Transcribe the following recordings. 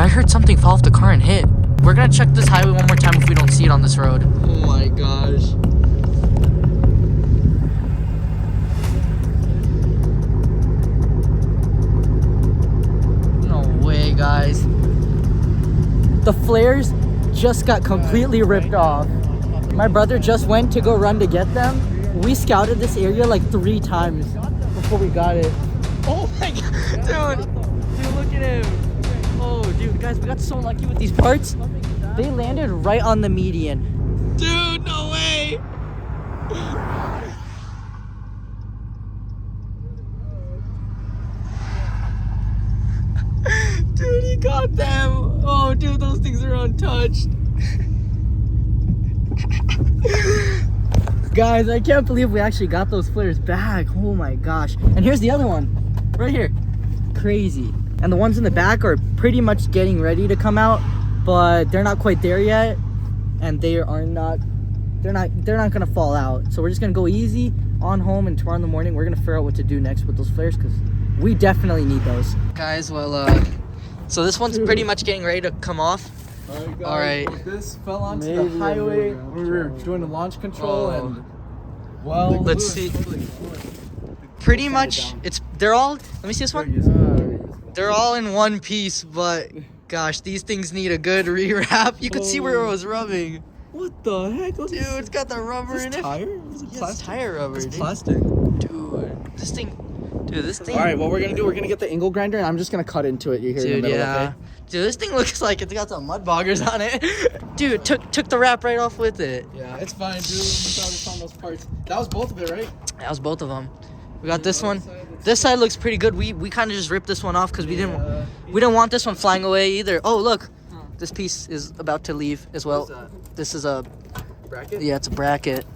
I heard something fall off the car and hit. We're gonna check this highway one more time if we don't see it on this road. Oh my gosh. No way, guys. The flares just got completely ripped off. My brother just went to go run to get them. We scouted this area like 3 times before we got it. Oh my god, dude, look at him. Oh, dude, guys, we got so lucky with these parts. They landed right on the median. Dude, no way. Dude, he got them. Oh, dude, those things are untouched. Guys, I can't believe we actually got those flares back. Oh my gosh. And here's the other one right here. Crazy. And the ones in the back are pretty much getting ready to come out, but they're not quite there yet. And they're not gonna fall out. So we're just gonna go easy on home, and tomorrow in the morning we're gonna figure out what to do next with those flares, because we definitely need those. Guys, well, so this one's pretty much getting ready to come off. All right. This fell onto the highway. We were doing the launch control, and well, let's see. Pretty much, they're all. Let me see this one. They're all in one piece, but gosh, these things need a good rewrap. You could see where it was rubbing. What the heck? Dude, it's got the rubber in it. Tire? Is it Yes, plastic? tire rubber. It's Dude. plastic. Dude, this thing. All right, what we're gonna do? We're gonna get the angle grinder, and I'm just gonna cut into it. You hear in the middle, okay? Dude, this thing looks like it's got some mud boggers on it. Dude, took the wrap right off with it. Yeah, it's fine, dude. We found those parts. That was both of it, right? That was both of them. We got this one. This side looks pretty good. We kind of just ripped this one off because we didn't want this one flying away either. Oh, look. This piece is about to leave as well. This is a bracket. Yeah, it's a bracket.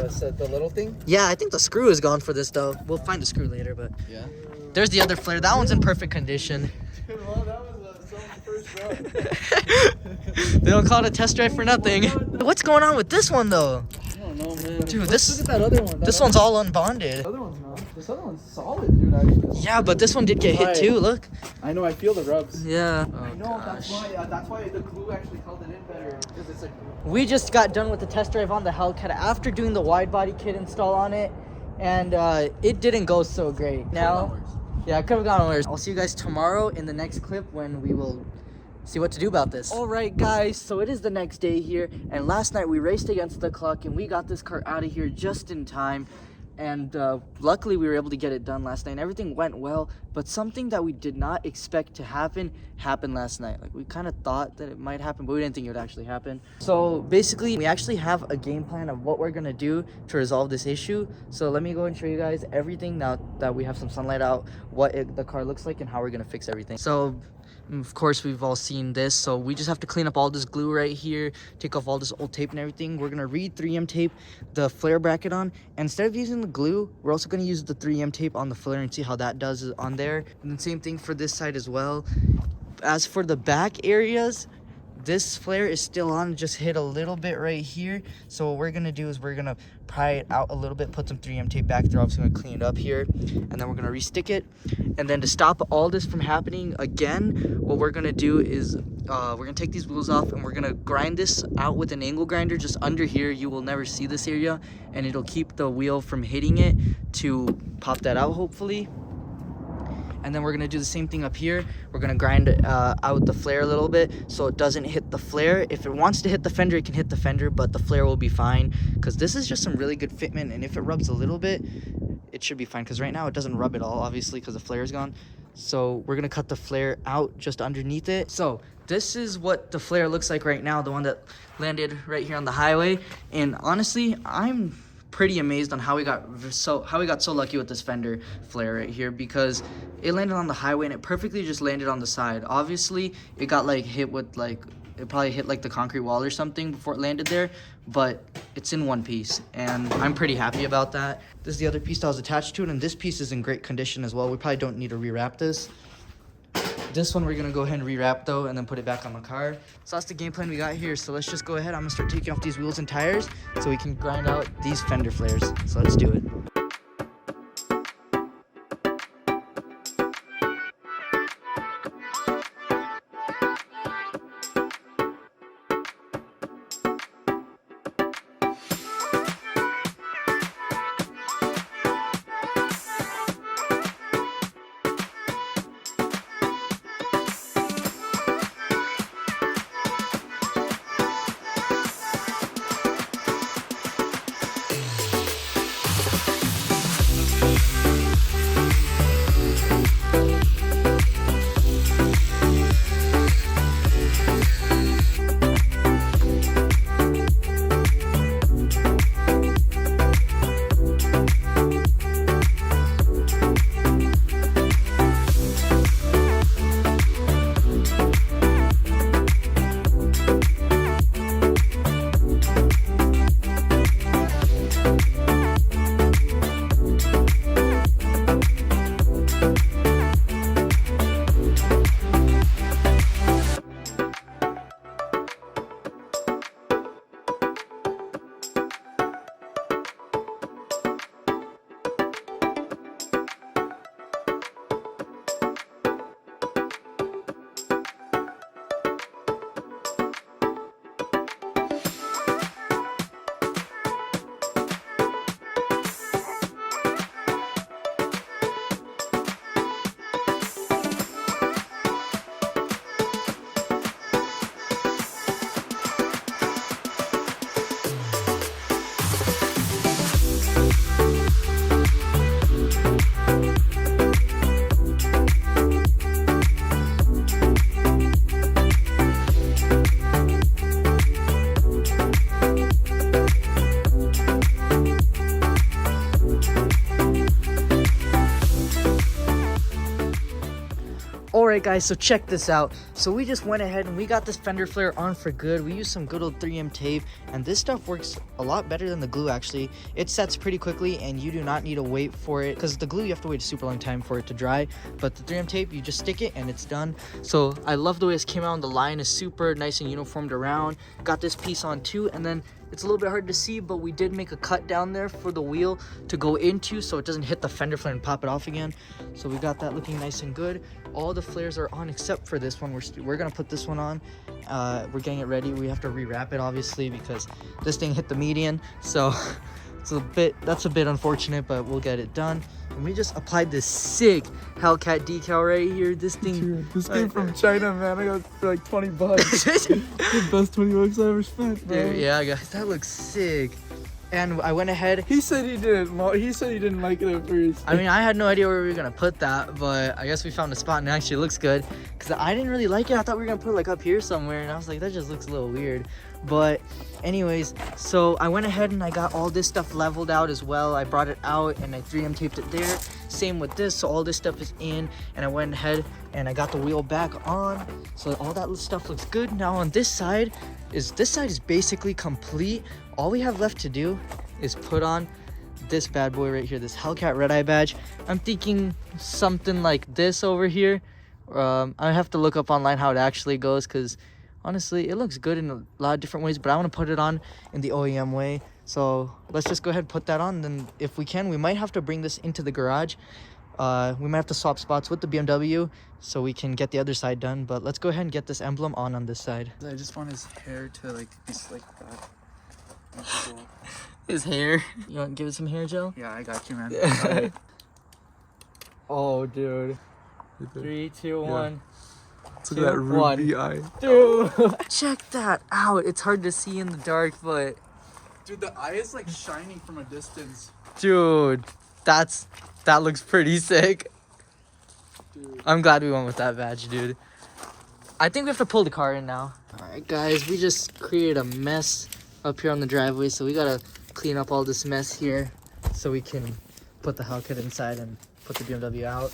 So the little thing? Yeah, I think the screw is gone for this though. We'll find the screw later, but yeah. There's the other flare. That one's in perfect condition. Dude, well, that was someone's first run. They don't call it a test drive for nothing. What's going on with this one though? I don't know, man. Dude, look at that other one. This one's all unbonded. The other one's not. This other one's solid, dude. Actually. Yeah, but this one did get hit too. Look. I know. I feel the rubs. Yeah. I know. That's why the glue actually held it in better. Because it's like. We just got done with the test drive on the Hellcat after doing the wide body kit install on it, and it didn't go so great. Now, yeah, it could have gone worse. I'll see you guys tomorrow in the next clip when we will see what to do about this. All right, guys, so it is the next day here, and last night we raced against the clock, and we got this car out of here just in time. And luckily we were able to get it done last night and everything went well, but something that we did not expect to happen happened last night. Like, we kind of thought that it might happen, but we didn't think it would actually happen. So basically we actually have a game plan of what we're gonna do to resolve this issue. So let me go and show you guys everything now that we have some sunlight out, what the car looks like and how we're gonna fix everything. So of course we've all seen this, so we just have to clean up all this glue right here, take off all this old tape and everything. We're gonna re-3M tape the flare bracket on, and instead of using the glue, we're also gonna use the 3M tape on the flare and see how that does on there. And then same thing for this side as well. As for the back areas, this flare is still on, just hit a little bit right here. So what we're gonna do is we're gonna pry it out a little bit, put some 3M tape back there. Obviously gonna clean it up here, and then we're gonna re-stick it. And then to stop all this from happening again, what we're gonna do is we're gonna take these wheels off and we're gonna grind this out with an angle grinder just under here. You will never see this area, and it'll keep the wheel from hitting it to pop that out hopefully. And then we're gonna do the same thing up here. We're gonna grind out the flare a little bit so it doesn't hit the flare. If it wants to hit the fender, it can hit the fender, but the flare will be fine because this is just some really good fitment, and if it rubs a little bit, it should be fine because right now it doesn't rub at all, obviously, because the flare is gone. So we're gonna cut the flare out just underneath it. So this is what the flare looks like right now, the one that landed right here on the highway. And honestly, I'm pretty amazed on how we got so lucky with this fender flare right here, because it landed on the highway and it perfectly just landed on the side. Obviously it got like hit with like, it probably hit like the concrete wall or something before it landed there, but it's in one piece and I'm pretty happy about that. This is the other piece that was attached to it, and this piece is in great condition as well. We probably don't need to rewrap this. This one we're gonna go ahead and rewrap though, and then put it back on the car. So that's the game plan we got here. So let's just go ahead. I'm gonna start taking off these wheels and tires so we can grind out these fender flares. So let's do it. Alright guys, so check this out. So we just went ahead and we got this fender flare on for good. We used some good old 3M tape, and this stuff works a lot better than the glue actually. It sets pretty quickly and you do not need to wait for it, because the glue you have to wait a super long time for it to dry, but the 3M tape you just stick it and it's done. So I love the way this came out. The line is super nice and uniformed around. Got this piece on too, and then it's a little bit hard to see, but we did make a cut down there for the wheel to go into so it doesn't hit the fender flare and pop it off again. So we got that looking nice and good. All the flares are on except for this one. We're gonna put this one on. We're getting it ready. We have to rewrap it obviously because this thing hit the median. So that's a bit unfortunate, but we'll get it done. And we just applied this sick Hellcat decal right here. This thing, dude, this came from China, man. I got it for like 20 bucks. The best 20 bucks I ever spent, bro. Dude, yeah, guys, that looks sick. And I went ahead. He said he didn't. He said he didn't like it at first. I mean, I had no idea where we were gonna put that, but I guess we found a spot and it actually looks good. Cause I didn't really like it. I thought we were gonna put it like up here somewhere, and I was like, that just looks a little weird. But anyways, so I went ahead and I got all this stuff leveled out as well. I brought it out and I 3M taped it there. Same with this, so all this stuff is in, and I went ahead and I got the wheel back on. So all that stuff looks good. Now on this side is basically complete. All we have left to do is put on this bad boy right here, this Hellcat Red Eye badge. I'm thinking something like this over here. I have to look up online how it actually goes, because honestly, it looks good in a lot of different ways, but I want to put it on in the OEM way. So let's just go ahead and put that on. Then if we can, we might have to bring this into the garage. We might have to swap spots with the BMW so we can get the other side done. But let's go ahead and get this emblem on this side. I just want his hair to like be like that. That's cool. His hair. You want to give it some hair gel? Yeah, I got you, man. Right. Oh, dude. 3, 2, 1. Look at that ruby eye. Dude, check that out. It's hard to see in the dark, but dude, the eye is like shining from a distance. Dude, that looks pretty sick. Dude. I'm glad we went with that badge, dude. I think we have to pull the car in now. All right, guys, we just created a mess up here on the driveway, so we gotta clean up all this mess here so we can put the Hellcat inside and put the BMW out.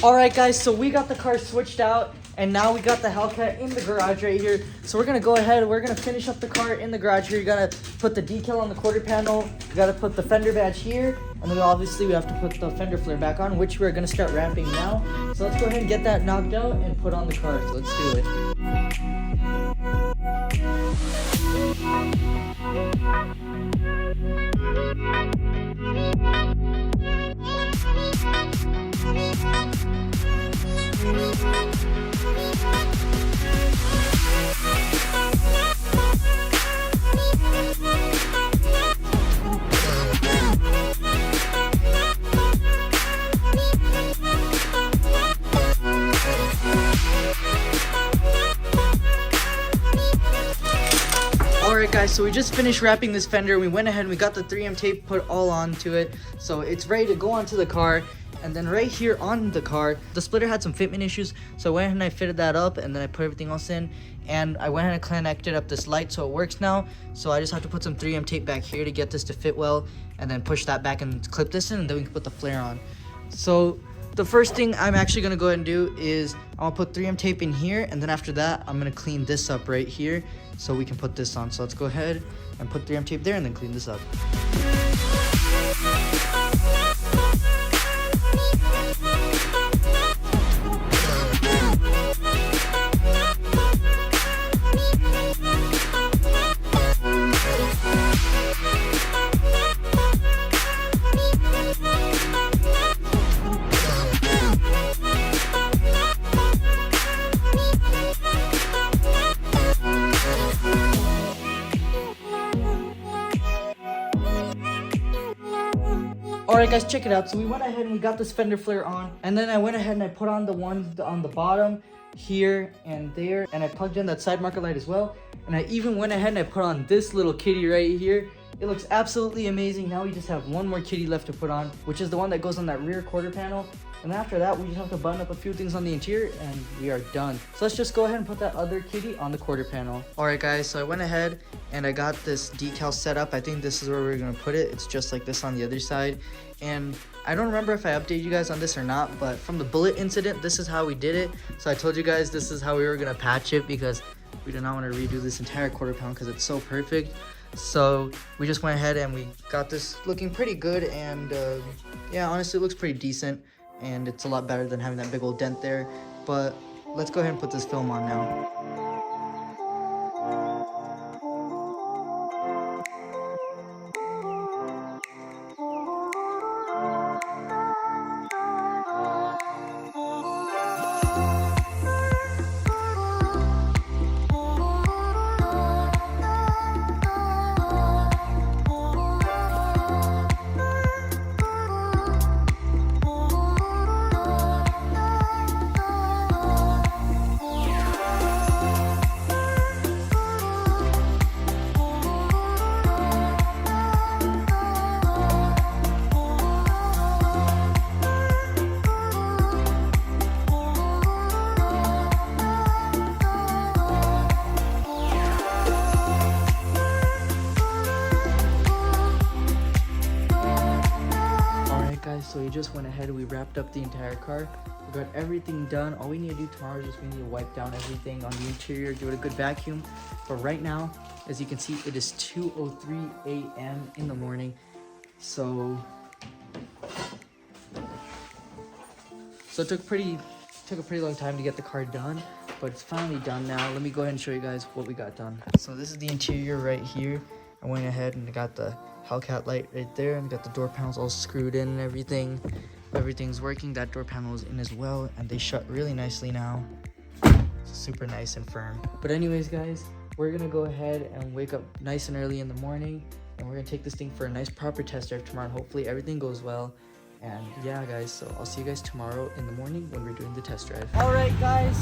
Alright guys, so we got the car switched out, and now we got the Hellcat in the garage right here. So we're gonna go ahead, we're gonna finish up the car in the garage here. You gotta put the decal on the quarter panel, you gotta put the fender badge here, and then obviously we have to put the fender flare back on, which we're gonna start wrapping now. So let's go ahead and get that knocked out and put on the car. So let's do it. Alright guys, so we just finished wrapping this fender. We went ahead and we got the 3M tape put all onto it. So it's ready to go onto the car. And then right here on the car, the splitter had some fitment issues. So I went ahead and I fitted that up, and then I put everything else in. And I went ahead and connected up this light so it works now. So I just have to put some 3M tape back here to get this to fit well, and then push that back and clip this in, and then we can put the flare on. So the first thing I'm actually gonna go ahead and do is I'll put 3M tape in here, and then after that I'm gonna clean this up right here so we can put this on. So let's go ahead and put 3M tape there and then clean this up. Alright guys, check it out. So we went ahead and we got this fender flare on, and then I went ahead and I put on the one on the bottom here and there, and I plugged in that side marker light as well. And I even went ahead and I put on this little kitty right here, It looks absolutely amazing. Now we just have one more kitty left to put on, which is the one that goes on that rear quarter panel. And after that, we just have to button up a few things on the interior and we are done. So let's just go ahead and put that other kitty on the quarter panel. All right, guys, so I went ahead and I got this decal set up. I think this is where we're gonna put it. It's just like this on the other side. And I don't remember if I updated you guys on this or not, but from the bullet incident, this is how we did it. So I told you guys this is how we were gonna patch it because we did not want to redo this entire quarter panel because it's so perfect. So we just went ahead and we got this looking pretty good, and yeah, honestly it looks pretty decent, and it's a lot better than having that big old dent there. But let's go ahead and put this film on now. So we just went ahead, we wrapped up the entire car, we got everything done. All we need to do tomorrow is just we need to wipe down everything on the interior, give it a good vacuum. But right now, as you can see, it is 2:03 a.m. in the morning. So it took a pretty long time to get the car done, but it's finally done now. Let me go ahead and show you guys what we got done. So this is the interior right here. I went ahead and I got the Hellcat light right there, and got the door panels all screwed in and everything. Everything's working. That door panel is in as well, and they shut really nicely now. It's super nice and firm. But anyways, guys, we're gonna go ahead and wake up nice and early in the morning, and we're gonna take this thing for a nice proper test drive tomorrow, and hopefully everything goes well. And yeah, guys, so I'll see you guys tomorrow in the morning when we're doing the test drive. All right, guys,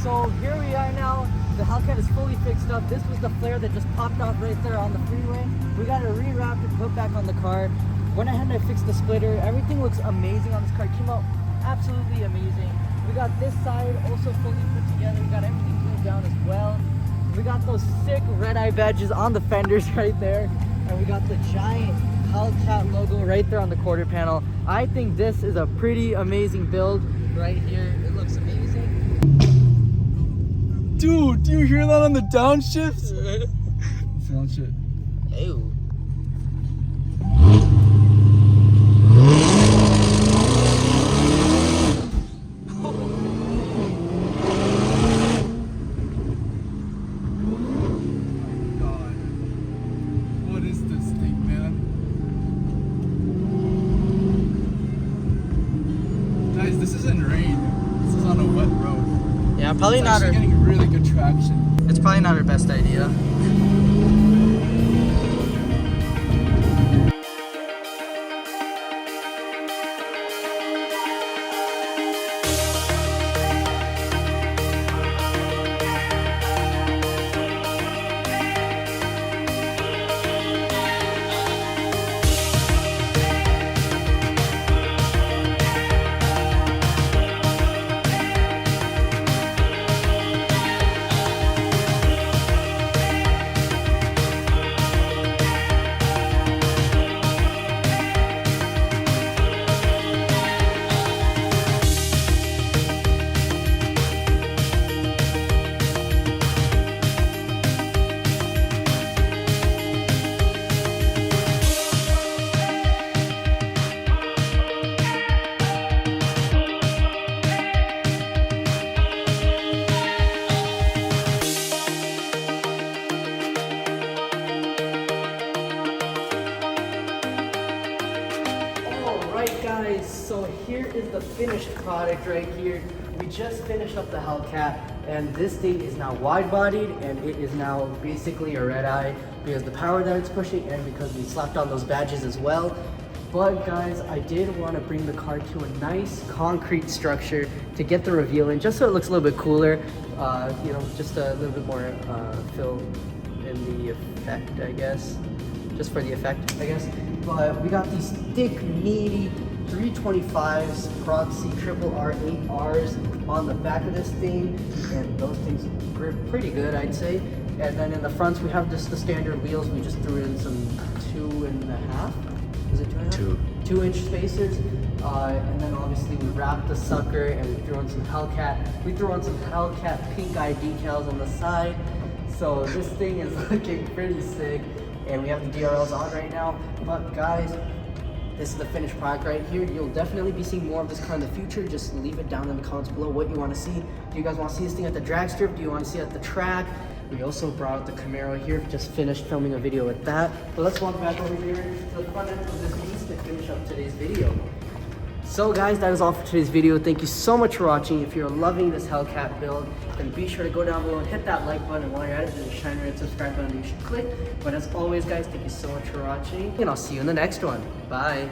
so here we are now. The Hellcat is fully fixed up. This was the flare that just popped off right there on the freeway. We got it rewrapped and put back on the car. Went ahead and I fixed the splitter. Everything looks amazing on this car. It came out absolutely amazing. We got this side also fully put together. We got everything glued down as well. We got those sick red eye badges on the fenders right there. And we got the giant Hellcat logo right there on the quarter panel. I think this is a pretty amazing build right here. It looks amazing. Dude, do you hear that on the downshifts? Downshift. Ew. Yeah, probably not. It's getting really good traction. It's probably not our best idea. Guys, so here is the finished product right here. We just finished up the Hellcat, and this thing is now wide-bodied, and it is now basically a red eye because the power that it's pushing and because we slapped on those badges as well. But guys, I did want to bring the car to a nice concrete structure to get the reveal in, just so it looks a little bit cooler, you know, just a little bit more fill in the effect, I guess. just for the effect, I guess. But we got these thick, meaty 325s, proxy triple R 8Rs on the back of this thing, and those things grip pretty good, I'd say. And then in the fronts, we have just the standard wheels. We just threw in some 2.5. Is it 2.5? 2-inch spacers. And then obviously we wrapped the sucker and we threw in some Hellcat. We threw on some Hellcat pink eye decals on the side. So this thing is looking pretty sick. And we have the DRLs on right now. But guys, this is the finished product right here. You'll definitely be seeing more of this car in the future. Just leave it down in the comments below what you want to see. Do you guys want to see this thing at the drag strip? Do you want to see it at the track? We also brought out the Camaro here. Just finished filming a video with that. But let's walk back over here to the front end of this beast to finish up today's video. So guys, that is all for today's video. Thank you so much for watching. If you're loving this Hellcat build, then be sure to go down below and hit that like button. And while you're at it, there's a shiny red subscribe button that you should click. But as always guys, thank you so much for watching, and I'll see you in the next one. Bye.